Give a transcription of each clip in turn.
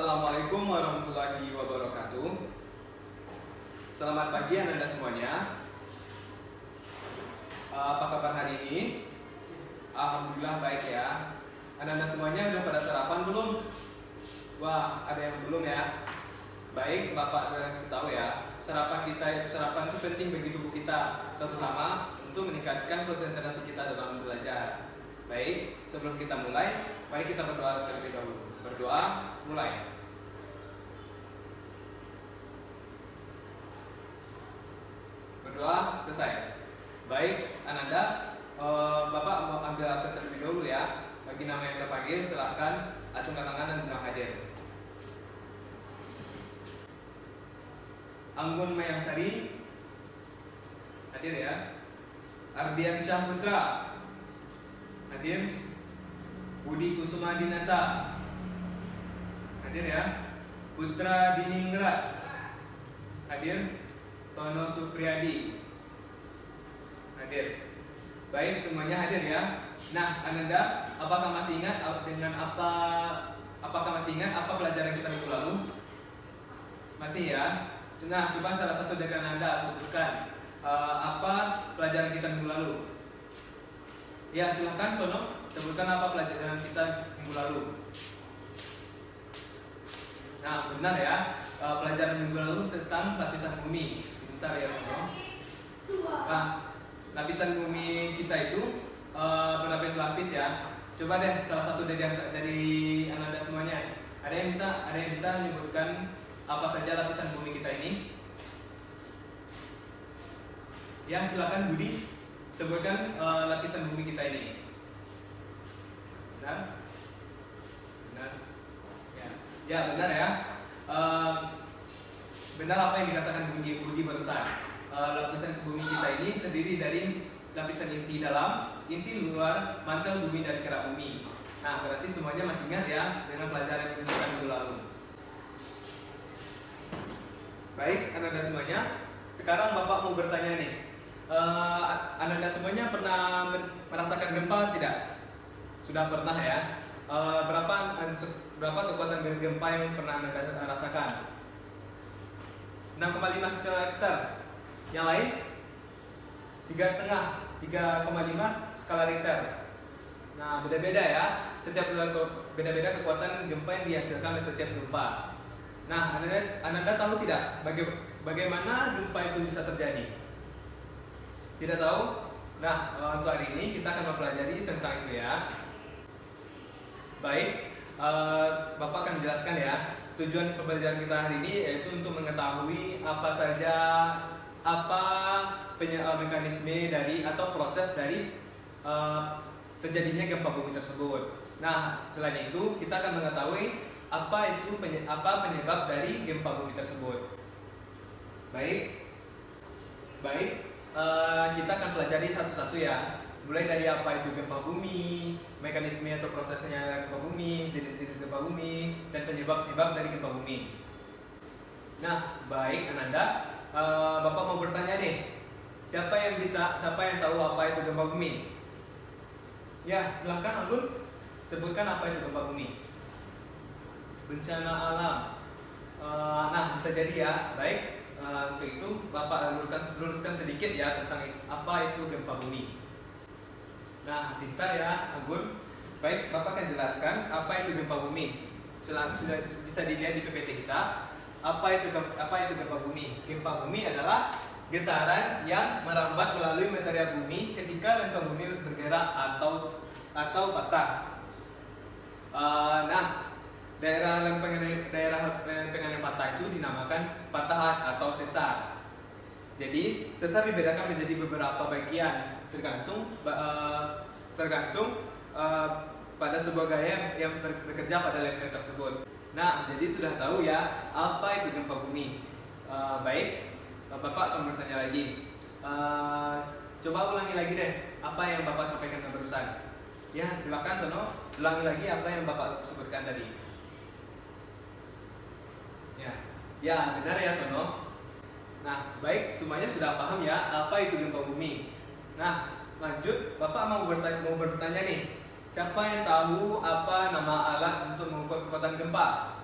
Assalamualaikum warahmatullahi wabarakatuh. Selamat pagi Anda semuanya. Apa kabar hari ini? Alhamdulillah baik ya. Anda semuanya udah pada sarapan belum? Wah, ada yang belum ya? Baik, Bapak udah kasih tahu ya. Sarapan itu penting bagi tubuh kita, terutama untuk meningkatkan konsentrasi kita dalam belajar. Baik, sebelum kita mulai, mari kita berdoa terlebih dahulu. Berdoa, mulai. Berdoa, selesai. Baik, Ananda, Bapak mau ambil absen terlebih dahulu ya. Bagi nama yang terpanggil, silakan acungkan tangan dan bilang hadir. Anggun Mayangsari, hadir ya. Ardian Syah Putra, hadir. Budi Kusuma Dinata, hadir ya. Putra Diningrat, hadir. Tono Supriyadi, hadir. Baik, semuanya hadir ya. Nah, Ananda, apakah masih ingat apakah masih ingat apa pelajaran kita minggu lalu? Masih ya. Nah, coba salah satu dari Ananda sebutkan apa pelajaran kita minggu lalu. Ya, silahkan Tono, sebutkan apa pelajaran kita minggu lalu. Nah, benar ya, pelajaran minggu lalu tentang lapisan bumi. Bentar ya Tono. Nah, lapisan bumi kita itu berlapis-lapis ya. Coba deh salah satu dari Ananda semuanya. Ada yang bisa menyebutkan apa saja lapisan bumi kita ini? Ya, silakan Budi. Sebutkan lapisan bumi kita ini. Benar? Benar. Ya, benar ya. Benar apa yang dikatakan Budi barusan. Lapisan bumi kita ini terdiri dari lapisan inti dalam, inti luar, mantel bumi dan kerak bumi. Nah, berarti semuanya masih ingat ya dengan pelajaran yang kita minggu lalu. Baik, Ananda semuanya. Sekarang Bapak mau bertanya nih. Ananda semuanya pernah merasakan gempa tidak? Sudah pernah ya. Berapa kekuatan gempa yang pernah Ananda rasakan? 6,5 skala Richter. Yang lain? 3,5 skala Richter. Nah, beda-beda ya. Setiap beda-beda kekuatan gempa yang dihasilkan oleh setiap gempa. Nah, Ananda tahu tidak bagaimana gempa itu bisa terjadi? Tidak tahu? Nah, untuk hari ini kita akan mempelajari tentang itu ya. Baik, Bapak akan menjelaskan ya. Tujuan pembelajaran kita hari ini yaitu untuk mengetahui apa mekanisme dari atau proses dari terjadinya gempa bumi tersebut. Nah, selain itu kita akan mengetahui apa penyebab dari gempa bumi tersebut. Baik, kita akan pelajari satu-satu ya. Mulai dari apa itu gempa bumi, mekanisme atau prosesnya gempa bumi, jenis-jenis gempa bumi, dan penyebab-penyebab dari gempa bumi. Nah, baik Ananda, Bapak mau bertanya nih, siapa yang tahu apa itu gempa bumi? Ya, silahkan Anggun, sebutkan apa itu gempa bumi. Bencana alam. Nah, bisa jadi ya. Baik, untuk itu Bapak luruskan sedikit ya tentang apa itu gempa bumi. Nah, pintar ya Anggun. Baik, Bapak akan jelaskan apa itu gempa bumi. Sudah bisa dilihat di PPT kita. Apa itu gempa bumi? Gempa bumi adalah getaran yang merambat melalui material bumi ketika lempeng bumi bergerak atau patah. Nah, daerah lempengan yang patah itu dinamakan patahan atau sesar. Jadi sesar dibedakan menjadi beberapa bagian tergantung pada sebuah gaya yang bekerja pada lempeng tersebut. Nah, jadi sudah tahu ya apa itu gempa bumi. Baik, Bapak akan bertanya lagi. Coba ulangi lagi deh apa yang Bapak sampaikan barusan. Ya, silakan Tono, ulangi lagi apa yang Bapak sebutkan tadi. Ya, benar ya Tono. Nah, baik, semuanya sudah paham ya apa itu gempa bumi. Nah, lanjut, Bapak mau bertanya nih. Siapa yang tahu apa nama alat untuk mengukur kekuatan gempa?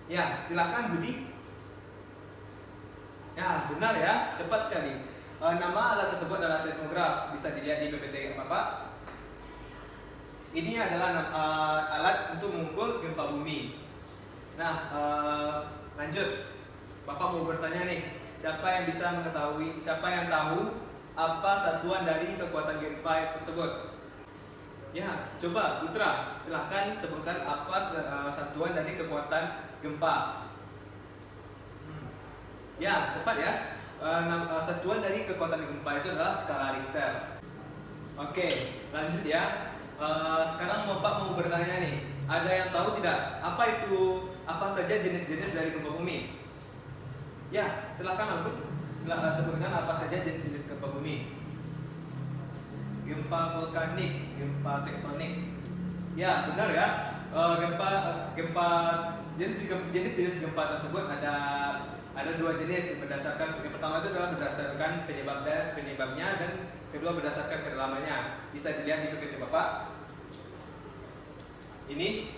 Ya, silakan Budi. Ya, benar ya, tepat sekali. Nama alat tersebut adalah seismograf, bisa dilihat di PPT Bapak. Ini adalah alat untuk mengukur gempa bumi. Nah, lanjut. Bapak mau bertanya nih, siapa yang tahu apa satuan dari kekuatan gempa tersebut? Ya, coba Putra, silahkan sebutkan apa satuan dari kekuatan gempa. Ya, tepat ya. Satuan dari kekuatan gempa itu adalah skala Richter. Oke, lanjut ya. Sekarang Bapak mau bertanya nih, ada yang tahu tidak apa saja jenis-jenis dari gempa bumi? Ya, silakan Abu. Sebutkan apa saja jenis-jenis gempa bumi. Gempa vulkanik, gempa tektonik. Ya, benar ya. Jenis-jenis gempa tersebut ada dua jenis berdasarkan, yang pertama itu adalah berdasarkan penyebabnya dan kedua berdasarkan kedalamannya. Bisa dilihat di PPT Bapak. Ini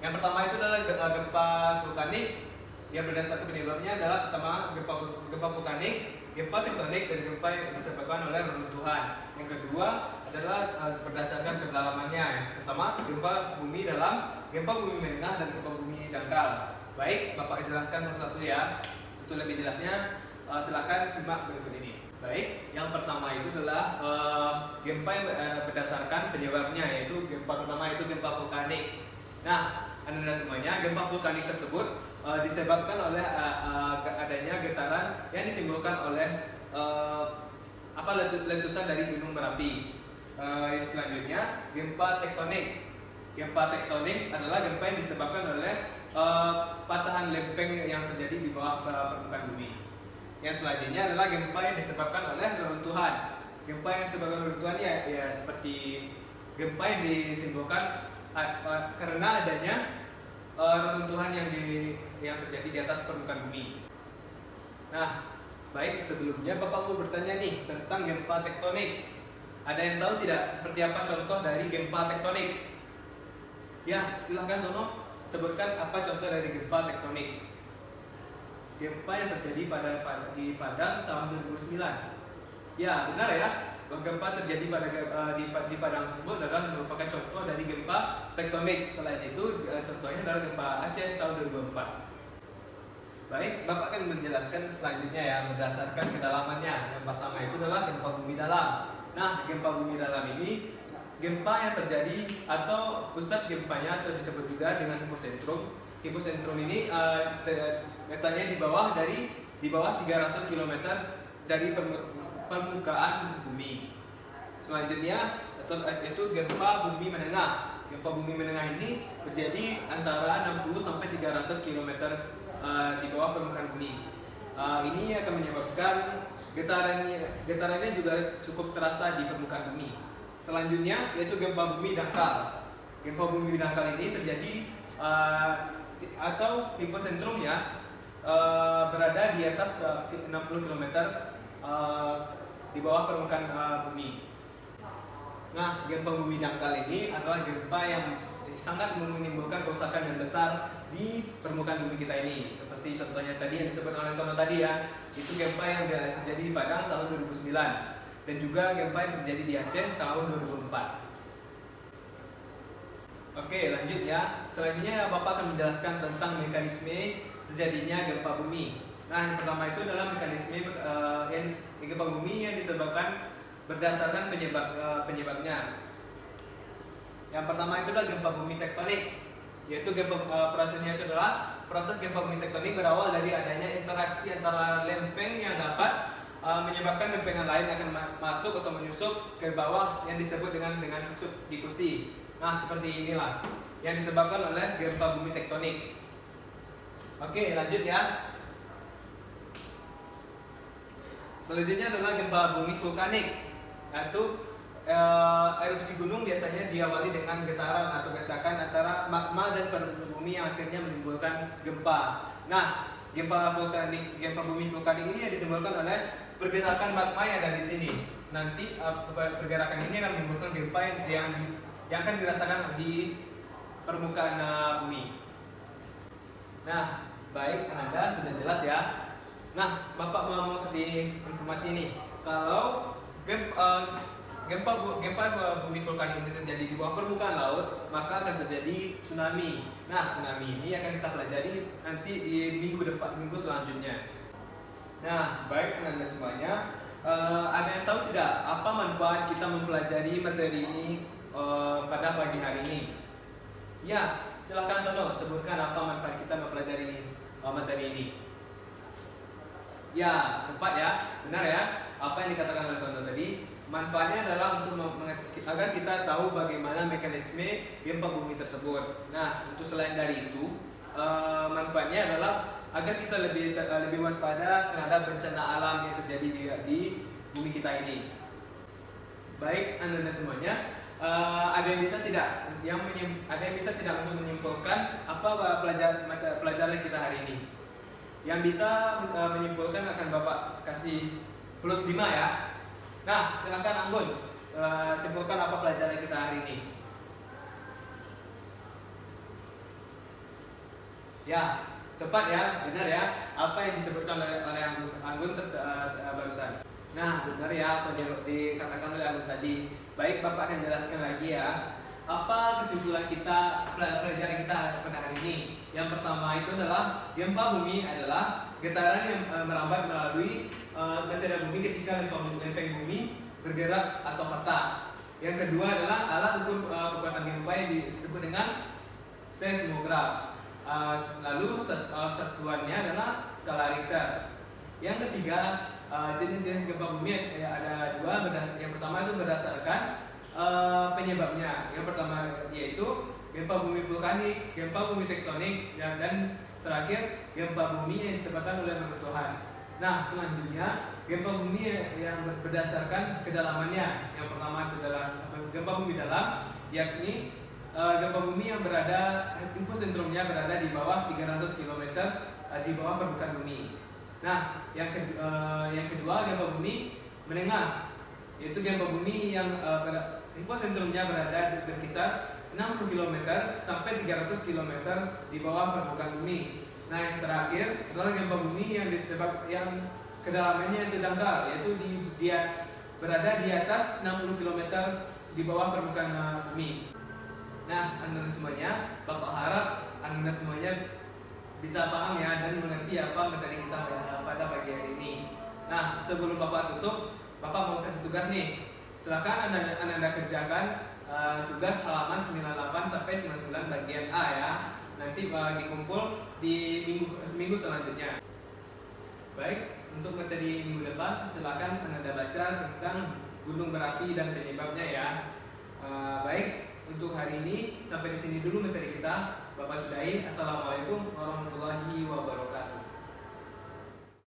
yang pertama itu adalah gempa vulkanik. Yang berdasarkan penyebabnya adalah pertama gempa vulkanik, gempa tektonik, dan gempa yang disebabkan oleh reruntuhan. Yang kedua adalah berdasarkan kedalamannya. Yang pertama gempa bumi dalam, gempa bumi menengah, dan gempa bumi dangkal. Baik, Bapak jelaskan satu-satu ya. Untuk lebih jelasnya silakan simak berikut ini. Baik, yang pertama itu adalah gempa yang berdasarkan penyebabnya, yaitu gempa pertama itu gempa vulkanik. Nah, Anda semuanya, gempa vulkanik tersebut disebabkan oleh adanya getaran yang ditimbulkan oleh letusan dari gunung berapi. Selanjutnya, gempa tektonik. Gempa tektonik adalah gempa yang disebabkan oleh patahan lempeng yang terjadi di bawah permukaan bumi. Yang selanjutnya adalah gempa yang disebabkan oleh reruntuhan. Gempa yang disebabkan reruntuhan ya seperti gempa yang ditimbulkan karena adanya reruntuhan yang terjadi di atas permukaan bumi. Nah, baik, sebelumnya Bapak mau bertanya nih tentang gempa tektonik. Ada yang tahu tidak seperti apa contoh dari gempa tektonik? Ya, silahkan Tono, sebutkan apa contoh dari gempa tektonik. Gempa yang terjadi di Padang tahun 2009. Ya, benar ya. Gempa terjadi di Padang tersebut adalah merupakan contoh dari gempa tektonik. Selain itu, contohnya adalah gempa Aceh tahun 2004. Baik, Bapak akan menjelaskan selanjutnya ya berdasarkan kedalamannya. Yang pertama itu adalah gempa bumi dalam. Nah, gempa bumi dalam ini gempa yang terjadi atau pusat gempanya atau disebut juga dengan hipocentrum. Hipocentrum ini letaknya di bawah 300 km dari permukaan bumi. Selanjutnya itu gempa bumi menengah. Gempa bumi menengah ini terjadi antara 60 sampai 300 km di bawah permukaan bumi. Ini akan menyebabkan getarannya juga cukup terasa di permukaan bumi. Selanjutnya yaitu gempa bumi dangkal. Gempa bumi dangkal ini terjadi atau hipocentrumnya berada di atas 60 km di bawah permukaan bumi. Nah, gempa bumi dangkal ini adalah gempa yang sangat menimbulkan kerusakan yang besar di permukaan bumi kita ini. Seperti contohnya tadi yang disebut oleh Tono tadi ya, itu gempa yang terjadi di Padang tahun 2009 dan juga gempa yang terjadi di Aceh tahun 2004. Oke, lanjut ya. Selanjutnya Bapak akan menjelaskan tentang mekanisme terjadinya gempa bumi. Nah, yang pertama itu adalah mekanisme gempa bumi yang disebabkan berdasarkan penyebabnya. Yang pertama itu adalah gempa bumi tektonik, yaitu prosesnya itu adalah proses gempa bumi tektonik berawal dari adanya interaksi antara lempeng yang dapat menyebabkan lempengan lain akan masuk atau menyusup ke bawah yang disebut dengan subdifusi. Nah, seperti inilah yang disebabkan oleh gempa bumi tektonik. Oke, lanjut ya. Selanjutnya adalah gempa bumi vulkanik, yaitu erupsi gunung biasanya diawali dengan getaran atau gesekan antara magma dan penduduk bumi yang akhirnya menimbulkan gempa. Nah, gempa bumi vulkanik ini yang ditimbulkan oleh pergerakan magma yang ada di sini. Nanti pergerakan ini akan menimbulkan gempa yang akan dirasakan di permukaan bumi. Nah, Baik, Ananda sudah jelas ya. Nah, Bapak mau kasih informasi ini. Kalau gempa bumi vulkanik ini terjadi di bawah permukaan laut, maka akan terjadi tsunami. Nah, tsunami ini akan kita pelajari nanti di minggu selanjutnya. Nah, baik Ananda semuanya. Ada yang tahu tidak apa manfaat kita mempelajari materi ini pada pagi hari ini? Ya, silakan Tono sebutkan apa manfaat kita mempelajari materi ini. Ya, tepat ya, benar ya. Apa yang dikatakan oleh Tono tadi, manfaatnya adalah untuk agar kita tahu bagaimana mekanisme gempa bumi tersebut. Nah, untuk selain dari itu, manfaatnya adalah agar kita lebih waspada terhadap bencana alam yang terjadi di bumi kita ini. Baik, Anda semuanya, ada yang bisa tidak untuk menyimpulkan apa pelajaran kita hari ini? Yang bisa menyimpulkan akan Bapak kasih +5 ya. Nah, silakan Anggun, simpulkan apa pelajaran kita hari ini. Ya, tepat ya, benar ya. Apa yang disebutkan oleh Anggun barusan. Nah, benar ya apa yang dikatakan oleh Anggun tadi. Baik, Bapak akan jelaskan lagi ya. Apa kesimpulan kita pelajaran kita pada hari ini? Yang pertama itu adalah gempa bumi adalah getaran yang merambat melalui material bumi ketika lempeng bumi bergerak atau patah. Yang kedua adalah alat ukur kekuatan gempa yang disebut dengan seismograf. Lalu satuannya adalah skala Richter. Yang ketiga, jenis-jenis gempa bumi ada dua. Yang pertama itu berdasarkan penyebabnya. Yang pertama yaitu gempa bumi vulkanik, gempa bumi tektonik, dan terakhir gempa bumi yang disebabkan oleh reruntuhan. Nah, selanjutnya gempa bumi yang berdasarkan kedalamannya. Yang pertama itu adalah gempa bumi dalam, yakni gempa bumi yang hiposentrumnya berada di bawah 300 km di bawah permukaan bumi. Nah, yang kedua gempa bumi menengah, yaitu gempa bumi yang hiposentrumnya berkisar 60 km sampai 300 km di bawah permukaan bumi. Nah, yang terakhir adalah gempa bumi yang kedalamannya itu dangkal, yaitu dia berada di atas 60 km di bawah permukaan bumi. Nah, Anda semuanya, Bapak harap Anda semuanya bisa paham ya dan mengerti apa materi kita pada pagi hari ini. Nah, sebelum Bapak tutup, Bapak mau kasih tugas nih. Silakan Anda kerjakan tugas halaman 98 sampai 99 bagian A ya. Nanti dikumpul di minggu selanjutnya. Baik, untuk materi minggu depan silakan Anda baca tentang gunung berapi dan penyebabnya ya. Baik, untuk hari ini sampai di sini dulu materi kita. Bapak sudahi. Assalamualaikum warahmatullahi wabarakatuh.